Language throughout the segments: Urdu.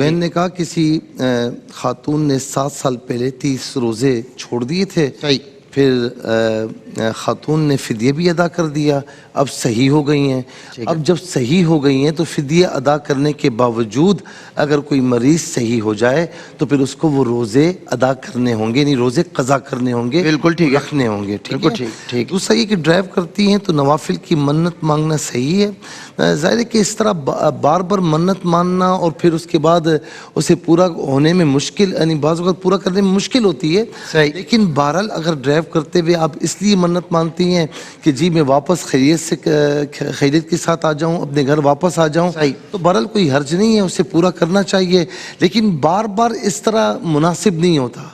بہن نے کہا کسی خاتون نے 7 سال پہلے 30 روزے چھوڑ دیے تھے، پھر خاتون نے فدیہ بھی ادا کر دیا، اب صحیح ہو گئی ہیں۔ اب جب صحیح ہو گئی ہیں تو فدیہ ادا کرنے کے باوجود اگر کوئی مریض صحیح ہو جائے تو پھر اس کو وہ روزے ادا کرنے ہوں گے، یعنی روزے قضا کرنے ہوں گے، بالکل ٹھیک ہے، رکھنے ہوں گے۔ بالکل ٹھیک۔ دوسرا یہ کہ ڈرائیو کرتی ہیں تو نوافل کی منت مانگنا صحیح ہے؟ ظاہر ہے کہ اس طرح بار بار منت ماننا اور پھر اس کے بعد اسے پورا ہونے میں مشکل، یعنی بعض اوقات پورا کرنے میں مشکل ہوتی ہے، لیکن بہرحال اگر ڈرائیو کرتے ہوئے آپ اس لیے منت مانتی ہیں کہ جی میں واپس خیریت کے ساتھ آ جاؤں، اپنے گھر واپس آ جاؤں، تو بہرحال کوئی حرج نہیں ہے، اسے پورا کرنا چاہیے، لیکن بار بار اس طرح مناسب نہیں ہوتا۔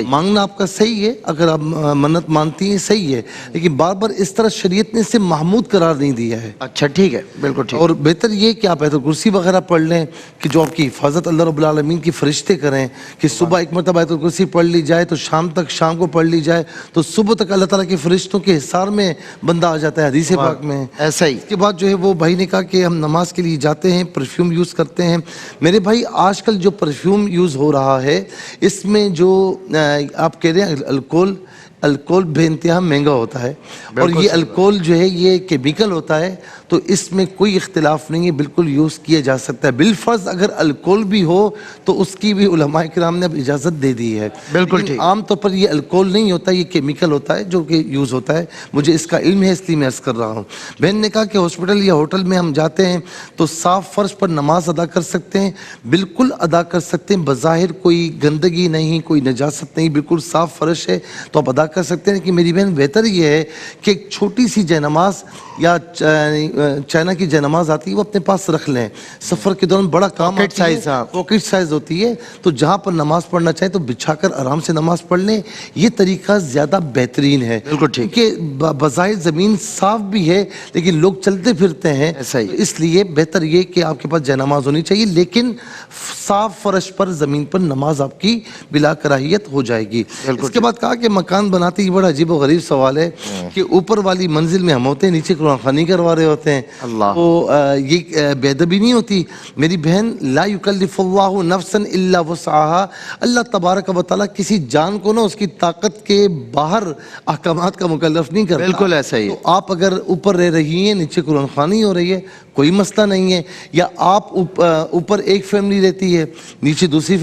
مانگنا آپ کا صحیح ہے، اگر آپ منت مانتی ہیں صحیح ہے، لیکن بار بار اس طرح شریعت نے اسے محمود قرار نہیں دیا ہے۔ اچھا ٹھیک ہے، بالکل ٹھیک۔ اور بہتر یہ کہ آپ آیت الکرسی وغیرہ پڑھ لیں کہ جو آپ کی حفاظت اللہ رب العالمین کی فرشتے کریں، کہ صبح ایک مرتبہ آیت الکرسی پڑھ لی جائے تو شام کو پڑھ لی جائے تو صبح تک اللہ تعالیٰ کے فرشتوں کے حصار میں بندہ آ جاتا ہے، حدیث پاک میں ایسا ہی۔ اس کے بعد جو ہے وہ بھائی نے کہا کہ ہم نماز کے لیے جاتے ہیں، پرفیوم یوز کرتے ہیں۔ میرے بھائی آج کل جو پرفیوم یوز ہو رہا ہے اس میں جو آپ کہہ رہے ہیں الکول بے انتہا مہنگا ہوتا ہے، اور یہ الکول جو ہے یہ کیمیکل ہوتا ہے، تو اس میں کوئی اختلاف نہیں ہے، بالکل یوز کیا جا سکتا ہے۔ بالفرض اگر الکول بھی ہو تو اس کی بھی علماء کرام نے اب اجازت دے دی ہے، بالکل ٹھیک۔ عام طور پر یہ الکول نہیں ہوتا، یہ کیمیکل ہوتا ہے جو کہ یوز ہوتا ہے، مجھے اس کا علم ہے اس لیے میں عرض کر رہا ہوں۔ بہن نے کہا کہ ہاسپٹل یا ہوٹل میں ہم جاتے ہیں تو صاف فرش پر نماز ادا کر سکتے ہیں؟ بالکل ادا کر سکتے ہیں، بظاہر کوئی گندگی نہیں، کوئی نجاست نہیں، بالکل صاف فرش ہے تو آپ ادا کر سکتے ہیں۔ کہ میری بہن بہتر یہ ہے کہ ایک چھوٹی سی جے نماز یا چائنا کی جے نماز آتی ہے وہ اپنے پاس رکھ لیں، سفر کے دوران بڑا کام آتی ہے، پاکٹ سائز ہوتی ہے، تو جہاں پر نماز پڑھنا چاہیں تو بچھا کر آرام سے نماز پڑھ لیں، یہ طریقہ زیادہ بہترین ہے۔ کیونکہ بظاہر زمین صاف بھی ہے لیکن لوگ چلتے پھرتے ہیں، اس لیے بہتر یہ کہ آپ کے پاس جے نماز ہونی چاہیے، لیکن صاف فرش پر زمین پر نماز آپ کی بلا کراہیت ہو جائے گی۔ اس کے بعد کہا کہ مکان بناتے ہی بڑا عجیب و غریب سوال ہے کہ اوپر والی منزل میں ہم ہوتے ہیں، نیچے قرآن خوانی کروا رہے ہوتے ہیں، تو یہ بے ادبی نہیں ہوتی؟ میری بہن لا یکلف اللہ نفسا الا وسعها، اللہ تبارک و تعالیٰ کسی جان کو نا اس کی طاقت کے باہر احکامات کا مکلف نہیں کرتا۔ بالکل ایسا ہی ہے۔ تو آپ اگر اوپر رہ رہی ہیں، نیچے قرآن خوانی ہو رہی ہے، کوئی مسئلہ نہیں ہے، یا آپ اوپر ایک فیملی رہتی ہے، نیچے دوسری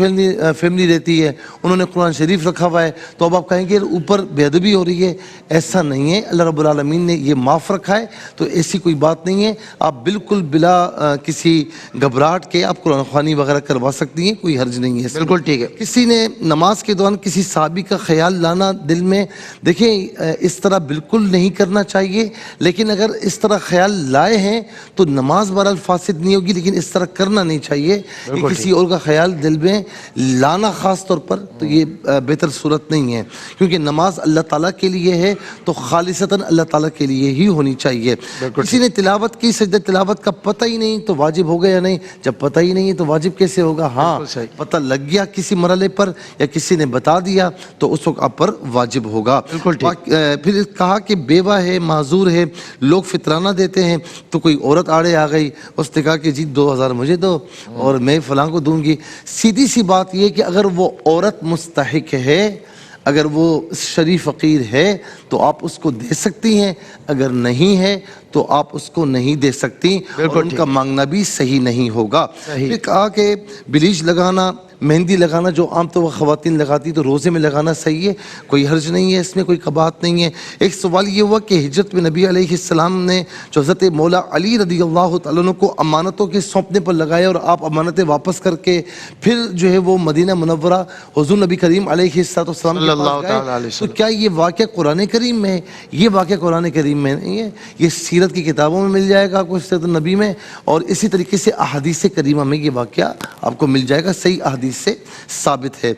فیملی رہتی ہے، انہوں نے قرآن شریف رکھا ہوا ہے، تو اب آپ کہیں گے اوپر بے ادبی ہو رہی ہے، ایسا نہیں ہے، اللہ رب العالمین نے یہ معاف رکھا ہے، تو ایسی کوئی بات نہیں ہے، آپ بالکل بلا کسی گھبراہٹ کے آپ قرآن خوانی وغیرہ کروا سکتی ہیں، کوئی حرج نہیں ہے۔ بالکل ٹھیک ہے۔ کسی نے نماز کے دوران کسی صحابی کا خیال لانا دل میں، دیکھیں اس طرح بالکل نہیں کرنا چاہیے، لیکن اگر اس طرح خیال لائے ہیں تو نماز بہرحال فاسد نہیں ہوگی، لیکن اس طرح کرنا نہیں چاہیے کہ کسی اور کا خیال دل میں لانا، خاص طور پر تو یہ بہتر صورت نہیں ہے، کیونکہ نماز اللہ تعالیٰ کے لیے ہے تو خالصتاً اللہ تعالیٰ کے لیے ہی ہونی چاہیے۔ کسی نے تلاوت کی، سجدہ تلاوت کا پتہ ہی نہیں تو واجب ہو گیا یا نہیں؟ جب پتہ ہی نہیں ہے تو واجب کیسے ہوگا؟ ہاں پتہ لگ گیا کسی مرحلے پر یا کسی نے بتا دیا تو اس وقت آپ پر واجب ہوگا۔ پھر کہا کہ بیوہ ہے، معذور ہے، لوگ فطرانہ دیتے ہیں تو کوئی عورت آڑے آ گئی، اس نے کہا کہ جی 2000 مجھے دو اور میں فلاں کو دوں گی۔ سیدھی سی بات یہ کہ اگر وہ عورت مستحق ہے، اگر وہ شریف فقیر ہے تو آپ اس کو دے سکتی ہیں، اگر نہیں ہے تو آپ اس کو نہیں دے سکتی، اور ان کا مانگنا بھی صحیح نہیں ہوگا۔ پھر کہا کہ بلیچ لگانا، مہندی لگانا جو عام طور پر خواتین لگاتی تو روزے میں لگانا صحیح ہے، کوئی حرج نہیں ہے، اس میں کوئی قباحت نہیں ہے۔ ایک سوال یہ ہوا کہ ہجرت میں نبی علیہ السلام نے جو حضرت مولا علی رضی اللہ تعالیٰ عنہ کو امانتوں کے سونپنے پر لگایا اور آپ امانتیں واپس کر کے پھر جو ہے وہ مدینہ منورہ حضور نبی کریم علیہ السلام کے پاس گئے، تو کیا یہ واقعہ قرآن کریم میں ہے؟ یہ واقعہ قرآن کریم میں نہیں ہے، یہ سیرت کی کتابوں میں مل جائے گا آپ کو، سیرت النبی میں، اور اسی طریقے سے احادیث کریمہ میں یہ واقعہ آپ کو مل جائے گا، صحیح احادیث سے ثابت ہے۔